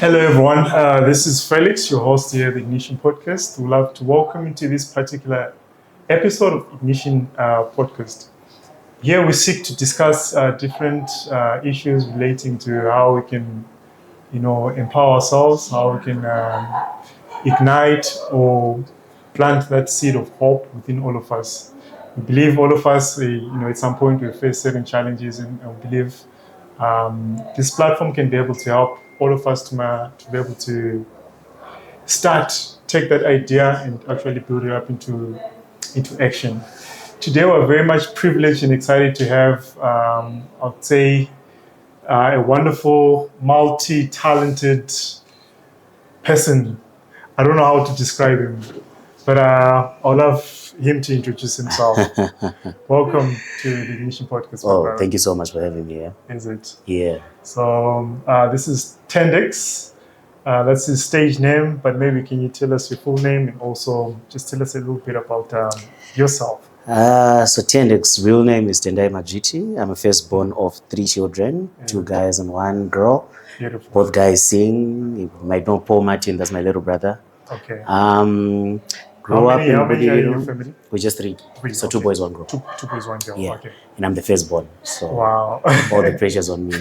Hello everyone, this is Felix, your host here at the Ignition Podcast. We'd love to welcome you to this particular episode of Ignition Podcast. Here we seek to discuss different issues relating to how we can, empower ourselves, how we can ignite or plant that seed of hope within all of us. We believe all of us, at some point we face certain challenges, and we believe this platform can be able to help all of us to be able to take that idea and actually build it up into action. Today we're very much privileged and excited to have, I'd say, a wonderful, multi-talented person. I don't know how to describe him, but I'd love him to introduce himself. Welcome to the Ignition Podcast. Oh, thank you so much for having me here. Is it? Yeah. So this is Tendex. That's his stage name, but maybe can you tell us your full name and also just tell us a little bit about yourself? So Tendex, real name is Tendai Madzviti. I'm a firstborn of 3 children, 2 guys and 1 girl. Beautiful. Both guys sing. You might know Paul Martin, that's my little brother. Okay. Grew up in how many are in your Budiro. family? We're just 3. So okay. 2 boys, 1 girl. Two boys, 1 girl. Yeah. Okay. And I'm the firstborn. So Wow. all the pressure's on me.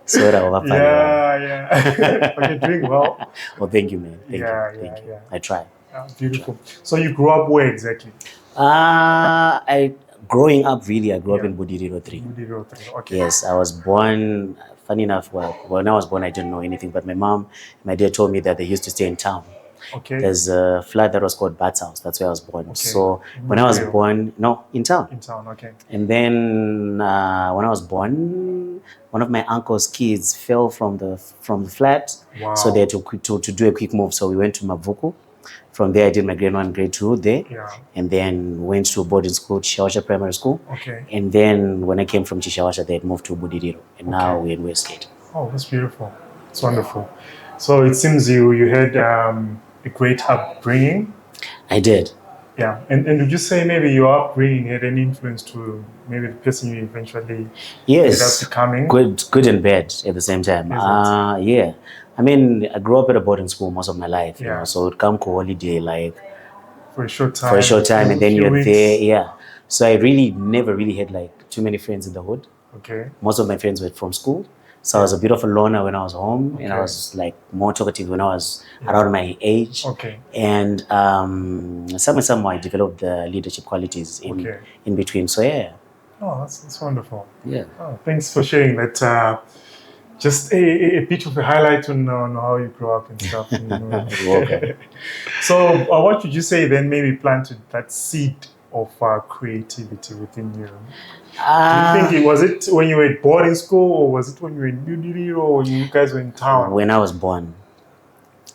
So yeah. Okay, doing well. Oh, thank you, man. Thank you. Yeah. I try. Beautiful. So you grew up where exactly? Growing up, really, I grew up in Budiro 3. Budiro 3. Okay. Yes, I was born, funny enough, when I was born, I didn't know anything, but my dad told me that they used to stay in town. Okay. There's a flat that was called Bat's House. That's where I was born. Okay. So when I was born, in town. In town, okay. And then when I was born, one of my uncle's kids fell from the flat. Wow. So they had to do a quick move. So we went to Mavuku. From there, I did my grade 1, grade 2 there. Yeah. And then went to boarding school, Chishawasha Primary School. Okay. And then when I came from Chishawasha, they had moved to Budiriro. And now we're in Westgate. Oh, that's beautiful. It's wonderful. So it seems you had a great upbringing. I did. Yeah. And would you say maybe your upbringing had any influence to maybe the person you eventually ended up becoming? Good and bad at the same time. Yeah. I mean, I grew up at a boarding school most of my life, you know, so it come to holiday like for a short time, and then you're there, yeah. So I really never really had like too many friends in the hood. Okay. Most of my friends were from school, so I was a bit of a loner when I was home, and I was like more talkative when I was around my age. Okay. And somehow I developed the leadership qualities in between. So yeah. Oh, that's wonderful. Yeah. Oh, thanks for sharing that. Just a bit of a highlight on how you grew up and stuff. So what would you say then maybe planted that seed of creativity within you? Do you think was it when you were at boarding school, or was it when you were in Budiro, or you guys were in town? When I was born.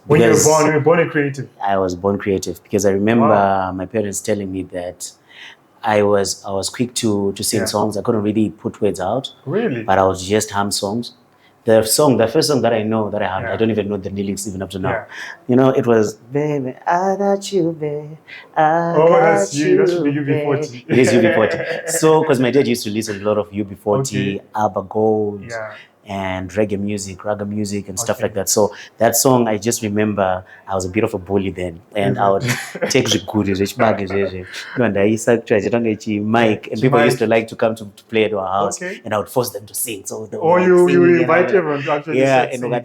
When you were born creative? I was born creative because I remember my parents telling me that I was quick to sing songs. I couldn't really put words out. Really? But I was just hum songs. The first song that I know that I have, I don't even know the lyrics even up to now. You know, it was, baby, I got you, babe. That's you. That should be UB40. It is UB40. So, because my dad used to listen to a lot of UB40, Abba Gold, and reggae music, raga music, and stuff like that. So that song, I just remember I was a bit of a bully then, and I would take the goodies, mic, and people used to like to come to play at our house, and I would force them to sing. So you invite everyone to actually and something like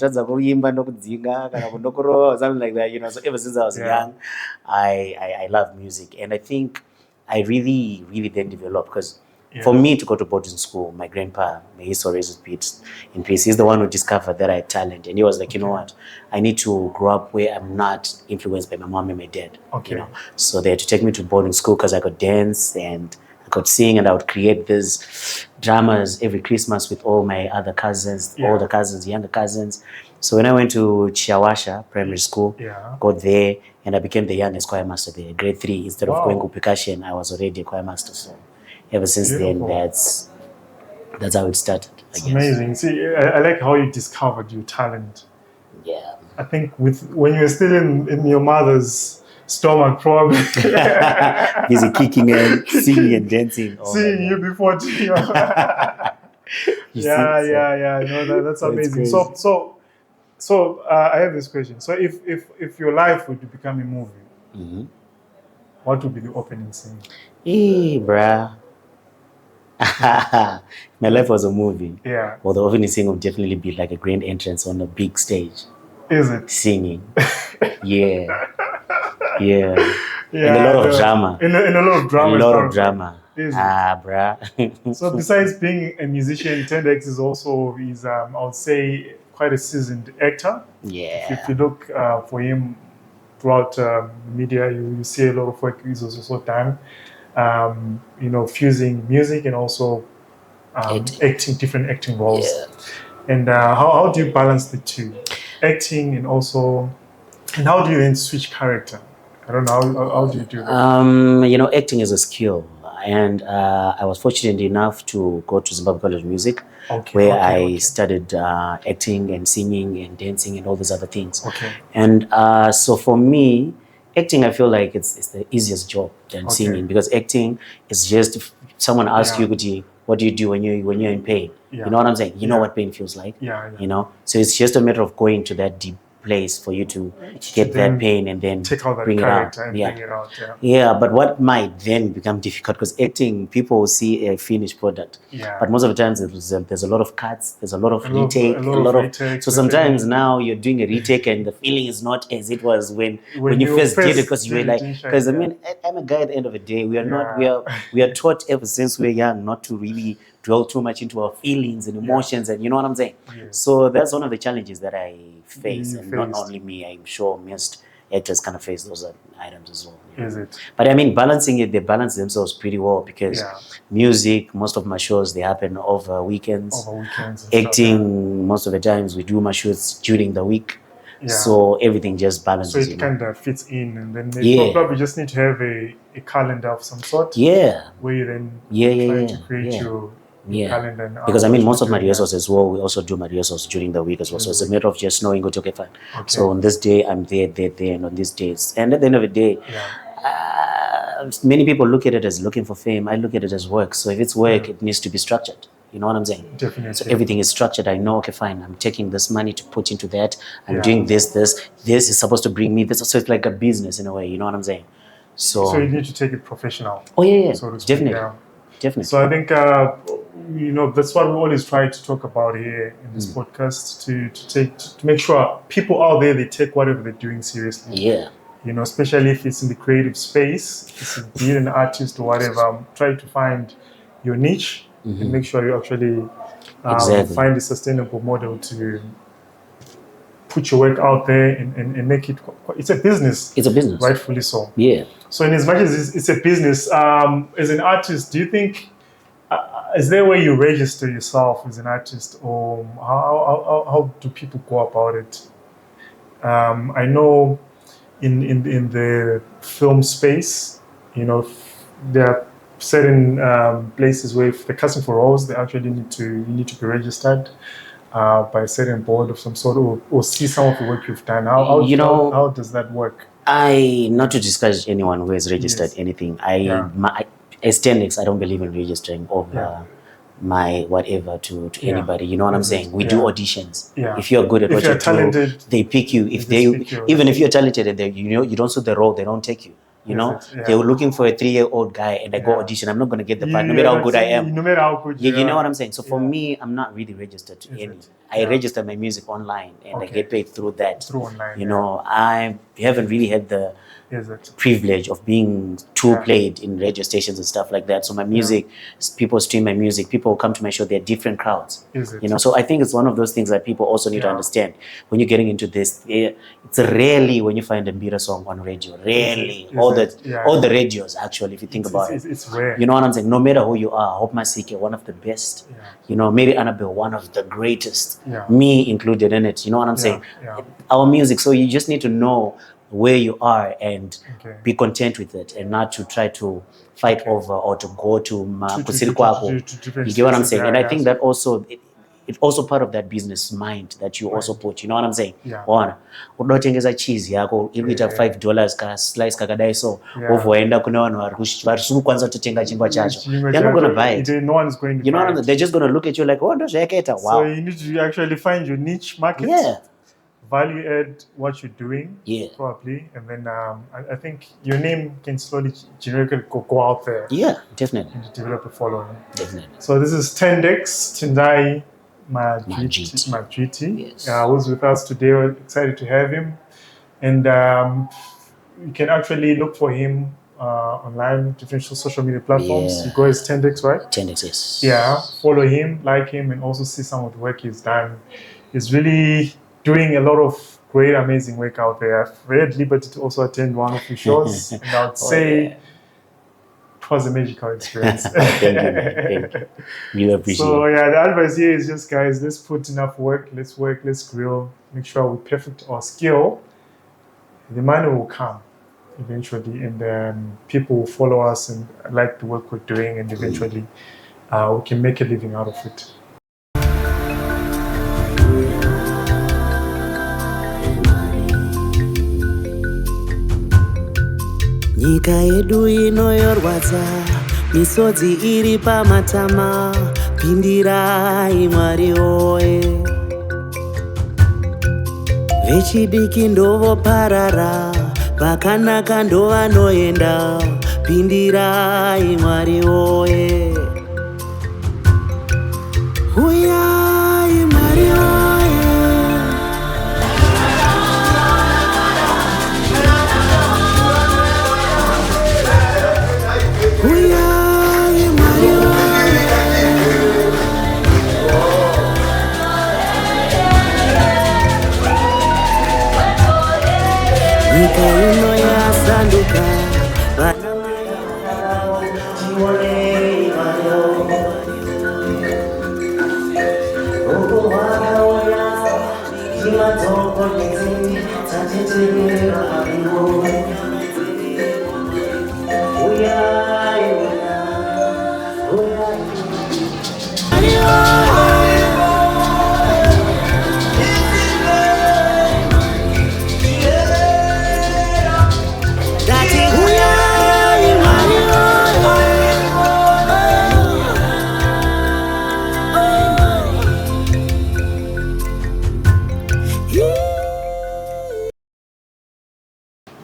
that, you know. So ever since I was young, I love music, and I think I really then developed because For me to go to boarding school, my grandpa, may his soul rest in peace, he's the one who discovered that I had talent. And he was like, you know what, I need to grow up where I'm not influenced by my mom and my dad. You know, so they had to take me to boarding school because I could dance and I could sing, and I would create these dramas every Christmas with all my other cousins, older cousins, younger cousins. So when I went to Chiawasha Primary School, got there, and I became the youngest choir master there, grade 3. Instead of going to percussion, I was already a choir master. So ever since then, that's how it started. It's amazing. See, I like how you discovered your talent. Yeah. I think when you were still in your mother's stomach, probably busy kicking and singing and dancing. Seeing you before. Yeah. No, that's amazing. So I have this question. So if your life would become a movie, what would be the opening scene? Bruh. My life was a movie. Yeah. Well, the opening scene would definitely be like a grand entrance on a big stage. Is it? Singing. Yeah. And a lot of drama. In a lot of drama. A lot of drama. Bruh. So besides being a musician, Tendex is also I would say quite a seasoned actor. Yeah. If you look for him throughout media, you see a lot of work he's also done. Fusing music and also acting different acting roles. Yeah. And how do you balance the two, acting and how do you then switch character? I don't know, how do you do that? Acting is a skill, and I was fortunate enough to go to Zimbabwe College of Music, where I studied acting and singing and dancing and all these other things. And so for me, acting, I feel like it's the easiest job than singing, because acting is just if someone asks you, what do you do when you're in pain? You know what I'm saying? You know what pain feels like. So it's just a matter of going to that deep place for you to get that pain and then take out that bring it out. And bring it out. But what might then become difficult, because acting, people see a finished product, but most of the times there's a lot of cuts, there's a lot of retake, so sometimes now you're doing a retake and the feeling is not as it was when you first did it, because you were like, because I'm a guy at the end of the day, we are taught ever since we're young not to really dwell too much into our feelings and emotions, and you know what I'm saying? So that's one of the challenges that I face, and not only me, I'm sure most actors kind of face those items as well. Is it? But I mean, balancing it, they balance themselves pretty well, because music, most of my shows, they happen over weekends. Acting, most of the times we do my shoots during the week. So everything just balances. So it kind of fits in, and then they probably just need to have a calendar of some sort. Where you then try to create your calendar. Because I mean, most of my rehearsals as well, we also do my rehearsals during the week as well. So it's a matter of just knowing, okay, fine. So on this day, I'm there, and on these days. And at the end of the day, many people look at it as looking for fame. I look at it as work. So if it's work, it needs to be structured. You know what I'm saying? Definitely. So everything is structured. I know, okay, fine, I'm taking this money to put into that. I'm doing this is supposed to bring me this. So it's like a business in a way. You know what I'm saying? So you need to take it professional. So definitely. So I think that's what we always try to talk about here in this podcast, to make sure people out there, they take whatever they're doing seriously. Especially if it's in the creative space, if it's being an artist or whatever, try to find your niche and make sure you actually find a sustainable model to put your work out there and make it. It's a business. It's a business. Rightfully so. So in as much as it's a business, as an artist, do you think, is there a way you register yourself as an artist, or how do people go about it? I know in the film space, there are certain places where if they're casting for roles, they actually need to be registered by a certain board of some sort, or see some of the work you've done. How does that work? Not to discourage anyone who has registered anything. As Tendex, I don't believe in registering over my whatever to anybody. You know what I'm saying? We do auditions. If you're good at what you do, they pick you. Even if you're talented and you don't suit the role, they don't take you. They were looking for a 3-year-old guy, and I go audition. I'm not going to get the part, no matter how good I am. No matter how good you know what I'm saying? So for me, I'm not really registered to any. I register my music online, and I get paid through that. Through online. I haven't really had privilege of being played in radio stations and stuff like that. So my music, people stream my music, people come to my show, they're different crowds. So I think it's one of those things that people also need to understand when you're getting into this. It's rarely when you find a Mbira song on radio. Rarely. All the radios, actually, if you think about it. It's rare. You know what I'm saying? No matter who you are, Hope Masike, one of the best. Mary Annabelle, one of the greatest. Me included in it. You know what I'm saying? Our music. So you just need to know where you are and be content with it, and not to try to fight over or to go to kusiri kwako. You get what I'm saying? And I think that also it's also part of that business mind that you also put. You know what I'm saying? Unotengesa cheese yako ikuita $5 ka slice kakadai, so uvoenda kuna vanhu vari kukwanisa kutotenga chingwa chacho. They're not going to buy it. No one is going to you know what I'm saying? They're just going to look at you like, oh, ndo zvayakaita. Wow. So you need to actually find your niche market. Value add what you're doing, probably, and then I think your name can slowly generically go out there. Definitely. And develop a following. Definitely. So this is Tendex, Tendai, Madzviti. Who's with us today. We're excited to have him, and you can actually look for him online, different social media platforms. You go as Tendex, right? Tendex, yes. Follow him, like him, and also see some of the work he's done. He's really doing a lot of great, amazing work out there. I've had liberty to also attend one of your shows, and I would say it was a magical experience. Thank you. Really appreciate it. So the advice here is just, guys, let's put enough work, let's grill, make sure we perfect our skill. The money will come eventually, and then people will follow us and like the work we're doing, and eventually we can make a living out of it. Nyika yedu inoyorwadza, misodzi iri pamatama, pindirai Mwari woye. Vechidiki ndovoparara, vakanaka ndovanoenda, pindirai Mwari woye. Uyai Mwari woye. Nyika ino yasanduka, vana mai tione Mwari. Uko wanaoya timadzoko nezi tateterera Mwari. Uyai uyai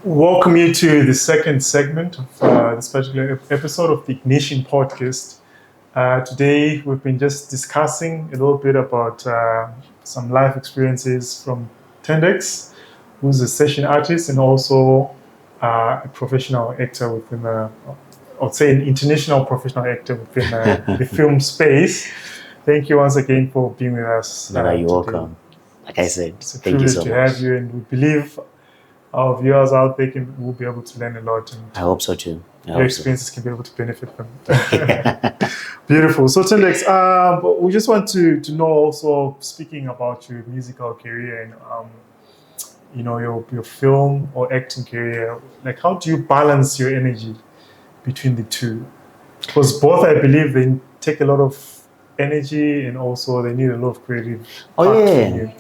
Welcome you to the second segment of this particular episode of the Ignition podcast. Today we've been just discussing a little bit about some life experiences from Tendex, who's a session artist and also a professional actor within I'd say an international professional actor within the film space. Thank you once again for being with us. You're welcome. Like I said, it's a thank you so privilege to much. have you, and we believe our viewers out there will be able to learn a lot. And I hope so too. your experiences can be able to benefit them. Beautiful. So Tendex, we just want to know also, speaking about your musical career and your film or acting career, like how do you balance your energy between the two? Because both, I believe, they take a lot of energy and also they need a lot of creative.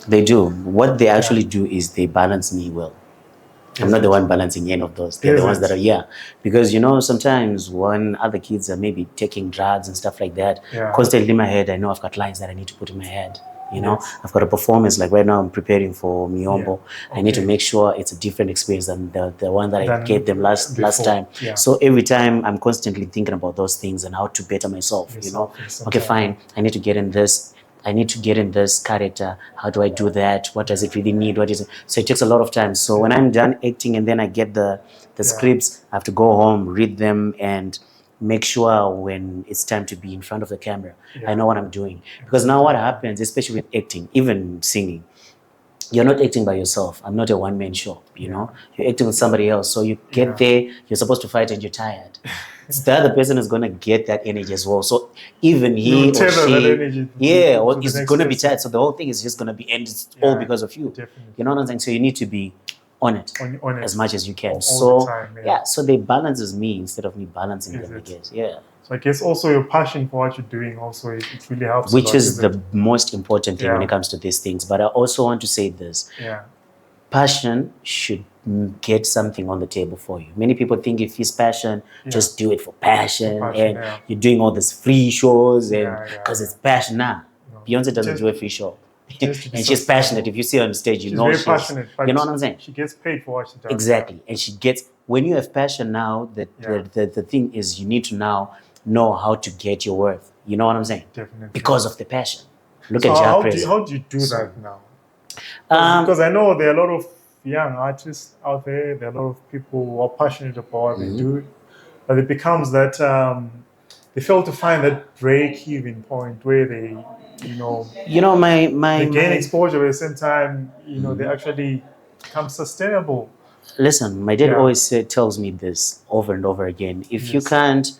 They do. What they actually do is they balance me well. I'm not the one balancing any of those. They're the ones that are, because sometimes when other kids are maybe taking drugs and stuff like that, constantly in my head, I know I've got lines that I need to put in my head. I've got a performance, like right now I'm preparing for Miyombo. I need to make sure it's a different experience than the one that I gave them last time. So every time I'm constantly thinking about those things and how to better myself, okay, fine, I need to get in this. I need to get in this character. How do I do that? What does it really need? What is it? So it takes a lot of time. So when I'm done acting and then I get the scripts, I have to go home, read them, and make sure when it's time to be in front of the camera, I know what I'm doing. Because now what happens, especially with acting, even singing, you're not acting by yourself. I'm not a one-man show, you know. You're acting with somebody else. So you get there, you're supposed to fight and you're tired. So the other person is going to get that energy as well. So even he or she, or is going to be tired. So the whole thing is just going to be, and it's all because of you. Definitely. You know what I'm saying? So you need to be on it as much as you can. All so the time, so they balances me instead of me balancing them, I guess. Yeah. So I guess also your passion for what you're doing also it really helps. Which is the most important thing when it comes to these things. But I also want to say this. Yeah. Passion should get something on the table for you. Many people think if it's passion, just do it for passion, and you're doing all these free shows and because it's passion. Nah, Beyonce doesn't do a free show. And she's passionate. If you see her on stage, you know she's passionate. You know what I'm saying? She gets paid for what she does. Exactly. And she gets, when you have passion now, the thing is you need to now know how to get your worth. You know what I'm saying? Definitely. Because of the passion. Look so at how Jack do you do that now? Because I know there are a lot of young artists out there. There are a lot of people who are passionate about what they do. But it becomes that they fail to find that break-even point where they, they gain exposure, but at the same time, they actually become sustainable. Listen, my dad always tells me this over and over again. If you can't,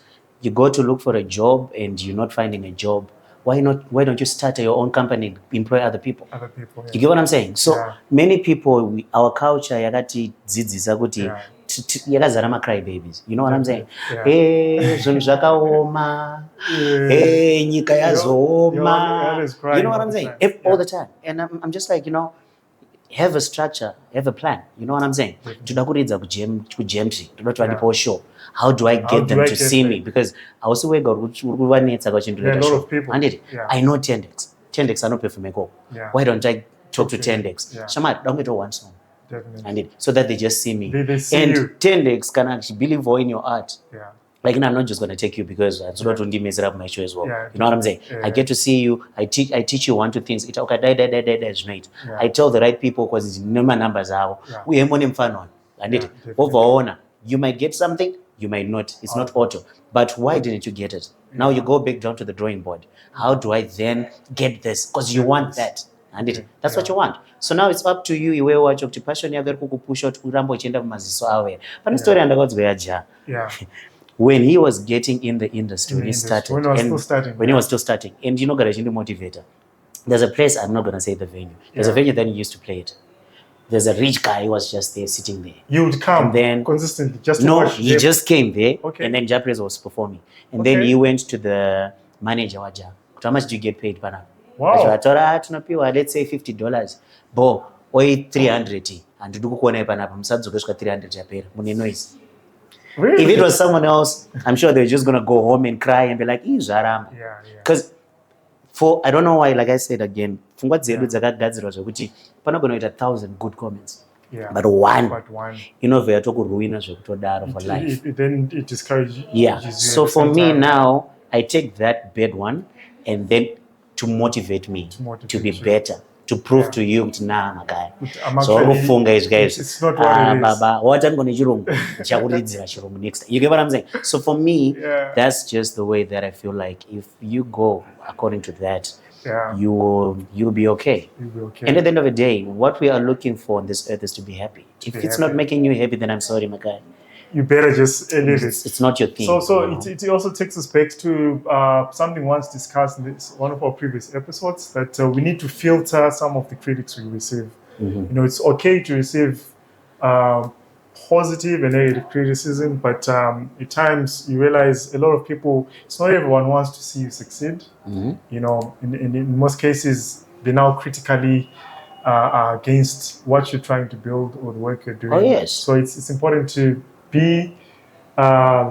you go to look for a job and you're not finding a job, why don't you start your own company and employ other people? You get what I'm saying? So many people, our culture, yakati dzidzisa kuti yakazara ma-cry babies. You know what I'm saying? Zvinhu zvakaoma, nyika yazooma. You know what I'm saying? All the time. And I'm just like, have a structure, have a plan. You know what I'm saying? Toda kuridza kujemtri, toda to show. How do I get them to see me? Because I also work out a lot of people. I know Tendex. Tendex, I don't pay for makeup. Why don't I talk to Tendex? Shamat, don't get one song. Definitely. So that they just see me. They see and you. Tendex can actually believe in your art. Like, I'm not just going to take you because I'm not going to mess it up my show as well. You know what I'm saying? I get to see you. I teach you 1, 2 things. I tell the right people because it's number numbers out. We have money fun on. You might get something, you might not. It's not auto. But why didn't you get it? Now you go back down to the drawing board. How do I then get this? Because you want that. And that's what you want. So now it's up to you. You watch to passion. You have to push out. But story when he was getting in the industry, when he started, when he was still starting, and Garajindi Motivator, there's a place, I'm not going to say the venue, there's a venue that he used to play it. There's a rich guy who was just there sitting there. You would come and then, consistently just to watch he just came there, and then Japres was performing. And then he went to the manager, how much do you get paid, Pana? Wow. Let's say $50. Bo, oi 300. And to kuona Pana, msadzoka 300 mune noise. Really? If it was someone else, I'm sure they're just going to go home and cry and be like, because I don't know why, like I said again, pfungwa dzedu dzakagadzirwa zvekuti panogona kuita 1,000 good comments. But one inovhera tokuruina zvekutodaro for life. Then it discourages you. So for me now, I take that bad one and then to motivate me to be better. To prove to you, nah, my guy. So it's not what it is. Next. You get what I'm saying? So for me, that's just the way that I feel like if you go according to that, you'll be okay. And at the end of the day, what we are looking for on this earth is to be happy. If it's not making you happy, then I'm sorry, my guy. You better just leave it. It's not your thing. So it also takes us back to something once discussed in one of our previous episodes, that we need to filter some of the critics we receive. It's okay to receive positive and negative criticism, but at times you realize a lot of people, it's not everyone wants to see you succeed. In most cases, they're now critically against what you're trying to build or the work you're doing. So it's important to be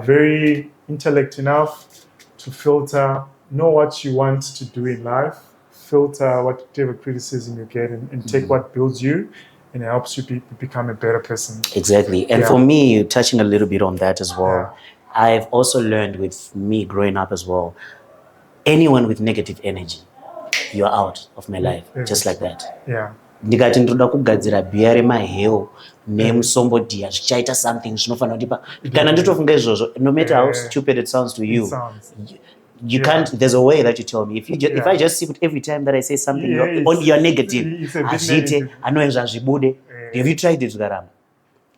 very intellect enough to filter, know what you want to do in life, filter whatever criticism you get, and take what builds you and helps you become a better person. Exactly. And for me, touching a little bit on that as well, I've also learned with me growing up as well, anyone with negative energy, you're out of my life, just like that. Yeah. Ndikati ndoda kugadzira bhiya remaheu nemusombodhiya zvichaita something zvinofanira kuti kana nditofunga izvozvo, no matter how stupid it sounds to you, you can't. There's a way that you tell me. If I just see it every time that I say something, you're negative. Azvite anoenza zvibude. Have you tried it, Garama?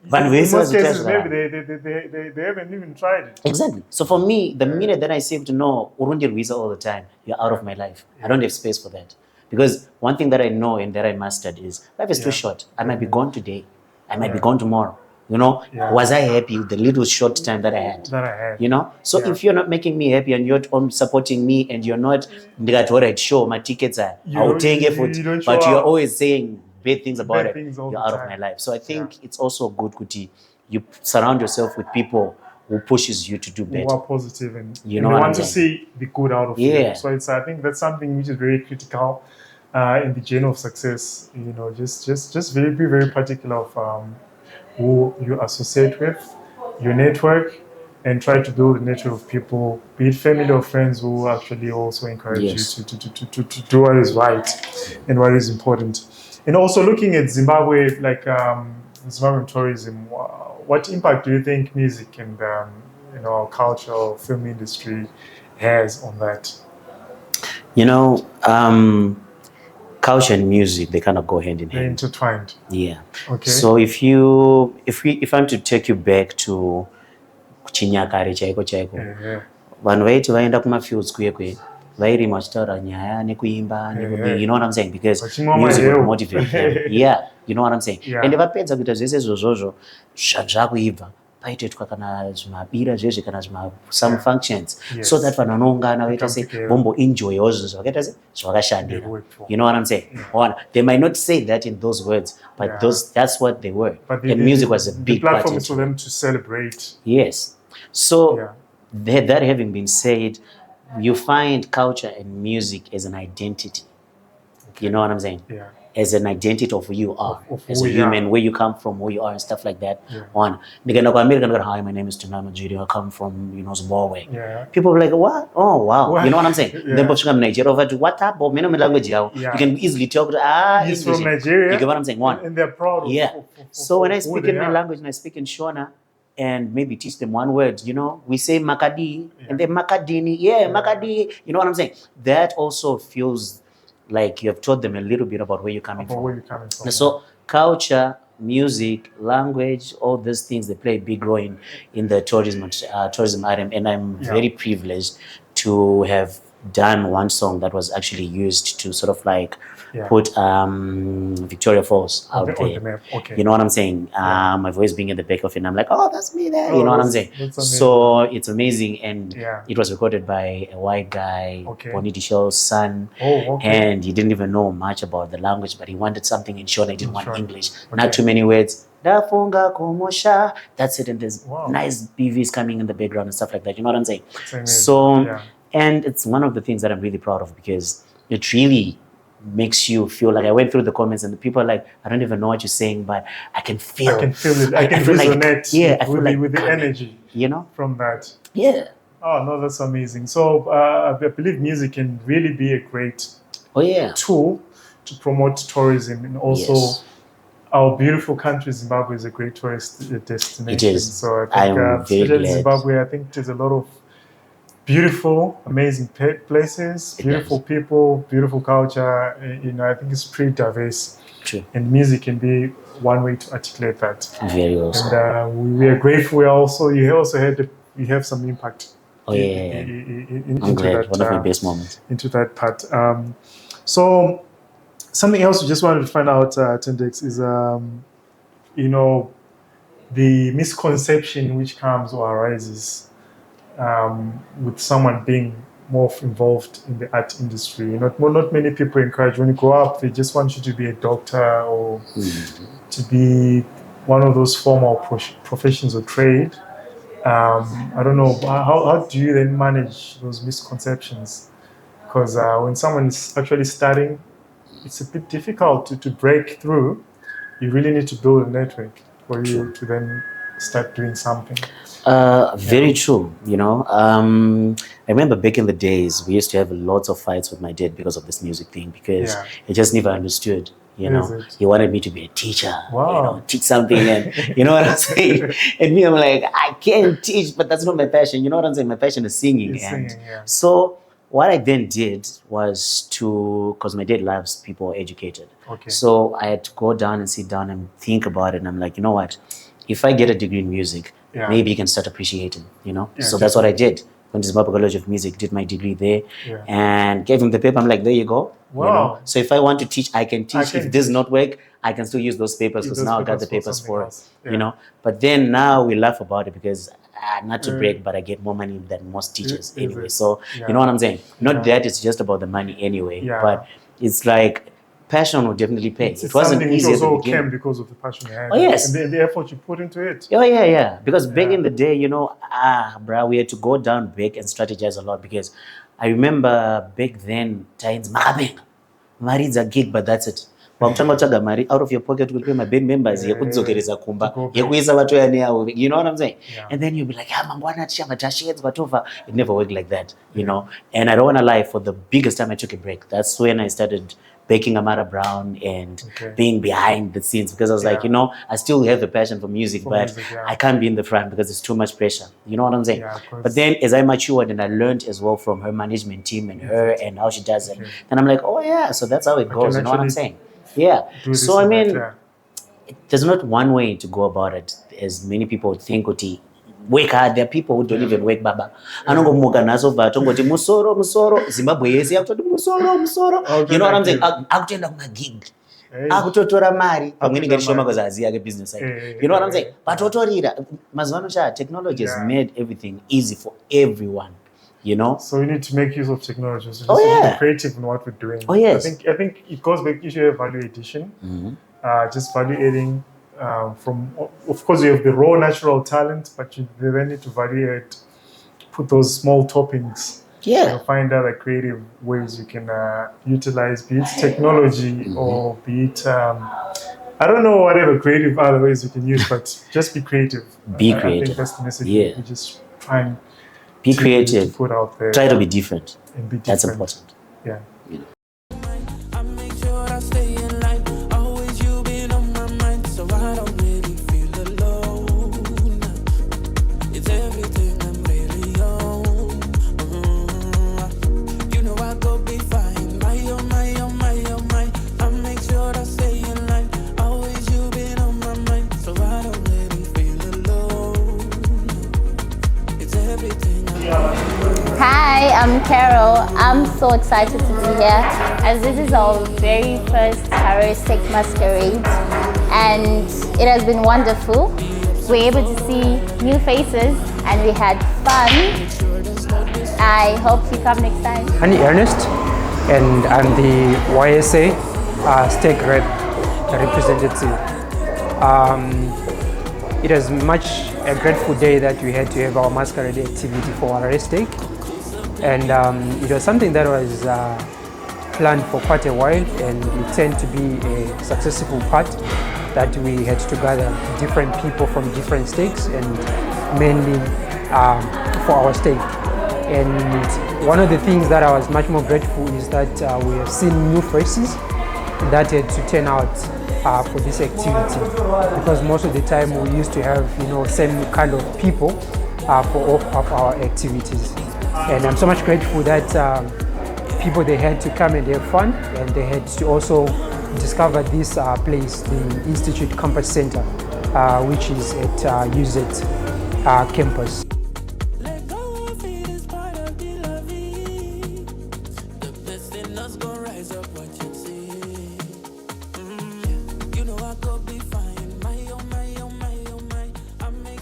In most cases, maybe they haven't even tried it. Exactly. So for me, the minute that I say to no, Urundi Ruiza all the time, you're out of my life. I don't have space for that. Because one thing that I know and that I mastered is life is too short. I might be gone today. I might be gone tomorrow. You know, was I happy with the little short time that I had? You know, so if you're not making me happy and you're not supporting me and you're not, sure, my tickets are, I'll take it, but you're always saying bad things about it, you're out of my life. So I think it's also good, Kuti, you surround yourself with people who pushes you to do better. Who are positive and you know want to see the good out of you. So I think that's something which is very critical in the journey of success. You know, just be very particular of who you associate with, your network, and try to build a network of people, be it family or friends, who actually also encourage you to do what is right and what is important. And also looking at Zimbabwe, like Zimbabwean tourism, what impact do you think music and our culture or film industry has on that? You know, culture and music, they kind of go hand in hand. They're intertwined. Yeah. Okay. So if I'm to take you back to chinyakare chaiko, vanhu vaiti vaenda kumafields kuye vairima vachitaura nyaya nekuimba, you know what I'm saying? Because music would motivate them. Yeah, you know what I'm saying? And vapedza kuita zvese izvozvo zvakuibva paitoitwa kana zvimabira zvezve kana some functions, so that vanhu vanoungana vaita se vomboenjoyawo zvinhu zvakaita se zvavakashandira. You know what I'm saying? They might not say that in those words, but that's what they were. And music was a big part. The platform is for them to celebrate. Yes. So that having been said, you find culture and music as an identity. You know what I'm saying? Yeah. As an identity of who you are, as a human, where you come from, who you are, and stuff like that. One, hi, my name is Tendai Madzviti. I come from, Zimbabwe. People are like, what? Oh, wow. What? You know what I'm saying? Then from Nigeria over to what type of language? You can easily talk to he's from Nigeria. You get what I'm saying? One, and they're proud of so when I speak in my language and I speak in Shona, and maybe teach them one word, we say Makadi, and then Makadini, Makadi, you know what I'm saying? That also feels like you have taught them a little bit about where you're coming from. So culture, music, language, all these things, they play a big role in the tourism item. And I'm very privileged to have done one song that was actually used to sort of like put Victoria Falls out there. The map. Okay. You know what I'm saying? My voice being at the back of it, and I'm like, oh, that's me there. You know what I'm saying? So it's amazing. And it was recorded by a white guy, Bonnie Show's son. And he didn't even know much about the language, but he wanted something in short. He didn't want English. Not too many words. That's it. And there's nice BVs coming in the background and stuff like that. You know what I'm saying? So, and it's one of the things that I'm really proud of, because it really makes you feel like, I went through the comments and the people are like, I don't even know what you're saying, but I can feel it. I can resonate I feel like with the energy, from that. Yeah. Oh, no, that's amazing. So I believe music can really be a great tool to promote tourism, and also our beautiful country, Zimbabwe, is a great tourist destination. It is. So I think, especially Zimbabwe, I think there's a lot of beautiful, amazing places, beautiful people, beautiful culture. I think it's pretty diverse. True. And music can be one way to articulate that. Very awesome. And we are grateful. You have some impact. I'm glad. One of my best moments. Into that part. So something else we just wanted to find out, Tendex, is the misconception which comes or arises with someone being more involved in the art industry. Not many people encourage, when you grow up, they just want you to be a doctor or to be one of those formal professions or trade. I don't know, how do you then manage those misconceptions? Because when someone is actually starting, it's a bit difficult to break through. You really need to build a network for you to then start doing something. Very true. I remember back in the days, we used to have lots of fights with my dad because of this music thing, because he just never understood. He wanted me to be a teacher, teach something, and you know what I'm saying? And me, I'm like, I can't teach, but that's not my passion. You know what I'm saying? My passion is singing. So what I then did was because my dad loves people educated. Okay. So I had to go down and sit down and think about it. And I'm like, you know what? If I get a degree in music, maybe you can start appreciating, So that's what I did. Went to Zimbabwe College of Music, did my degree there, and gave him the paper. I'm like, there you go. Wow. So if I want to teach, I can teach. If this does not work, I can still use those papers, because now I got the papers for it. But then now we laugh about it, because not to brag, but I get more money than most teachers anyway. So you know what I'm saying? Not that it's just about the money anyway, but it's like passion will definitely pay. It wasn't easy at the beginning. Came because of the passion you had. Oh, yes. And the effort you put into it. Oh, yeah. Because back in the day, bruh, we had to go down back and strategize a lot, because I remember back then, times Mari's a gig, but that's it. Mari out of your pocket will pay my band members. You know what I'm saying? And then you'll be like, it never worked like that, And I don't want to lie, for the biggest time I took a break. That's when I started baking Amara Brown and being behind the scenes, because I was like, I still have a passion for music, but I can't be in the front because it's too much pressure. You know what I'm saying? But then as I matured and I learned as well from her management team and her and how she does it, and I'm like, oh yeah, so that's how it goes. You know what I'm saying? Yeah. So I mean, there's not one way to go about it, as many people think. Work hard. There are people who don't even work, baba. Anongomuka naso vatongoti musoro Zimbabwe yese yakutoti musoro. You know what I'm saying? Akutenda kuma gig. Akutotora mari pamweni ngerishoma because aziya ke business side. You know what I'm saying? Patotorira mazvano technology has made everything easy for everyone. So we need to make use of technology. So just be creative in what we're doing. Oh yes. I think it goes back to issue of value addition. Just value adding. Of course, you have the raw natural talent, but you then need to value it, put those small toppings. Find other creative ways you can utilize, be it technology or be it I don't know, whatever creative other ways you can use, but just be creative. Be I creative. think that's the message. We just try and be creative. To put out there. Try to be different. And be different. That's important. Yeah. Hi, I'm Carol. I'm so excited to be here, as this is our very first Haristic masquerade, and it has been wonderful. We're able to see new faces and we had fun. I hope you come next time. I'm Ernest, and I'm the YSA Stake Rep representative. It is much a grateful day that we had to have our masquerade activity for our stake, and it was something that was planned for quite a while, and it turned to be a successful part that we had to gather different people from different stakes, and mainly for our stake. And one of the things that I was much more grateful is that we have seen new faces that had to turn out for this activity, because most of the time we used to have same kind of people for all of our activities. And I'm so much grateful that people, they had to come and have fun, and they had to also discover this place, the Institute Campus Center, which is at UZ campus.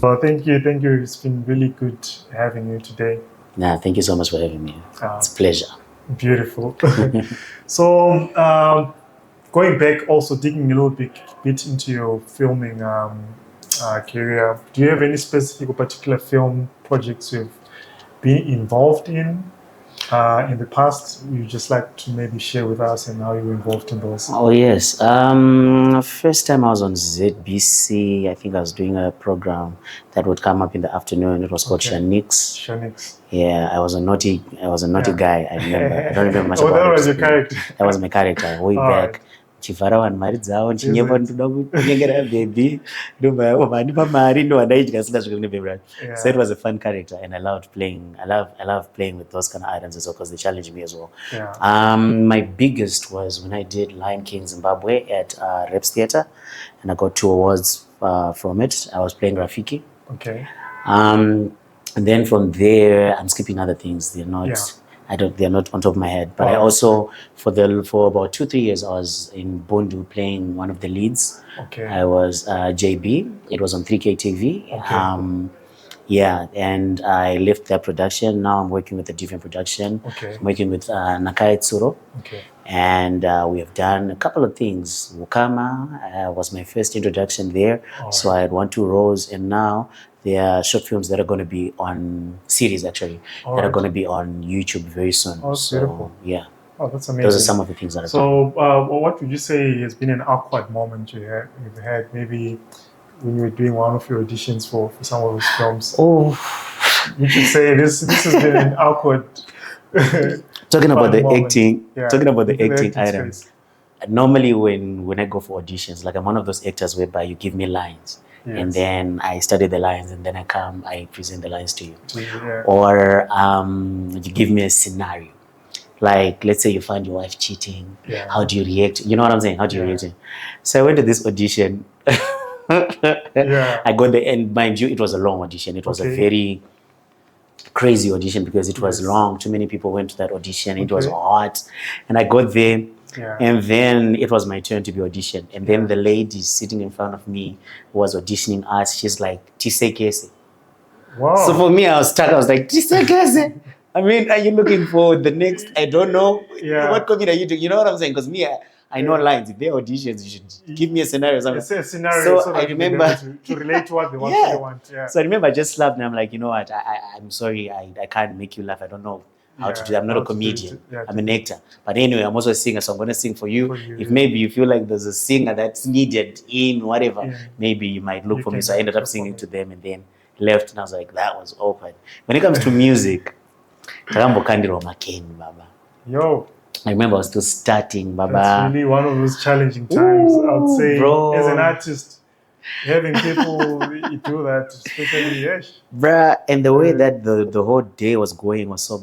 Well, thank you. It's been really good having you today. Thank you so much for having me. It's a pleasure. Beautiful. So, going back, also digging a little bit into your filming career, do you have any specific or particular film projects you've been involved in? in the past, you just like to maybe share with us and how you were involved in those? Oh yes. First time I was on ZBC, I think I was doing a program that would come up in the afternoon. It was called Shanix. Shanix. Yeah, I was a naughty guy. I remember. I don't remember much Oh, about that it. was your character. That was my character way back. Chivhara vanhu mari dzavo ndichinyepa ndoda kunyengera baby ndobva vandipa mari ndo vandaidya singa zviri nebebrat. So it was a fun character and I loved playing. I love playing with those kind of items as well because they challenged me as well. My biggest was when I did Lion King Zimbabwe at Reps Theatre and I got 2 awards from it. I was playing Rafiki. Okay. And then from there, I'm skipping other things. They're not. They're not on top of my head. But I also, for about 2-3 years, I was in Bondu playing one of the leads. Okay. I was JB. It was on 3K TV. Okay. Yeah, and I left that production. Now I'm working with a different production. Okay. I'm working with Nakai Tsuro. Okay. And we have done a couple of things. Wukama was my first introduction there. So I had 1-2 roles, and now there are short films that are going to be on series actually that are going to be on YouTube very soon. Oh, so beautiful. Yeah. Oh, that's amazing. Those are some of the things that I've done. So, what would you say has been an awkward moment you've had? Maybe when you were doing one of your auditions for some of those films. Oh, you should say this has been an awkward. Talking about the moment. acting. Yeah. Talking about the acting items. Space. Normally, when I go for auditions, like I'm one of those actors whereby you give me lines. Yes. And then I study the lines, and then I present the lines to you. Yeah. Or you give me a scenario. Like, let's say you find your wife cheating. Yeah. How do you react? You know what I'm saying? How do you react? So I went to this audition. I got the end. Mind you, it was a long audition. It was a very crazy audition because it was long. Too many people went to that audition. It was hot. And I got there. Yeah. And then it was my turn to be auditioned. And then the lady sitting in front of me who was auditioning us, she's like, Tisekese. Wow. So for me, I was stuck. I was like, Tisekese. I mean, are you looking for the next? I don't know. Yeah. What comedy are you doing? You know what I'm saying? Because me, I know lines. If they're auditions, you should give me a scenario. It's a scenario so I remember to relate to what they want. Yeah. So I remember I just laughed and I'm like, you know what? I'm sorry. I can't make you laugh. I don't know how to do that. I'm not a comedian. I'm an actor. But anyway, I'm also a singer, so I'm going to sing for you. If maybe you feel like there's a singer that's needed in whatever, maybe you might look for me. So I ended up singing to them and then left. And I was like, that was awkward. When it comes to music, Baba. Yo. I remember I was still starting, Baba. That's really one of those challenging times, I would say, bro. As an artist. Having people do that, especially Yesh. Bruh, and the way that the whole day was going so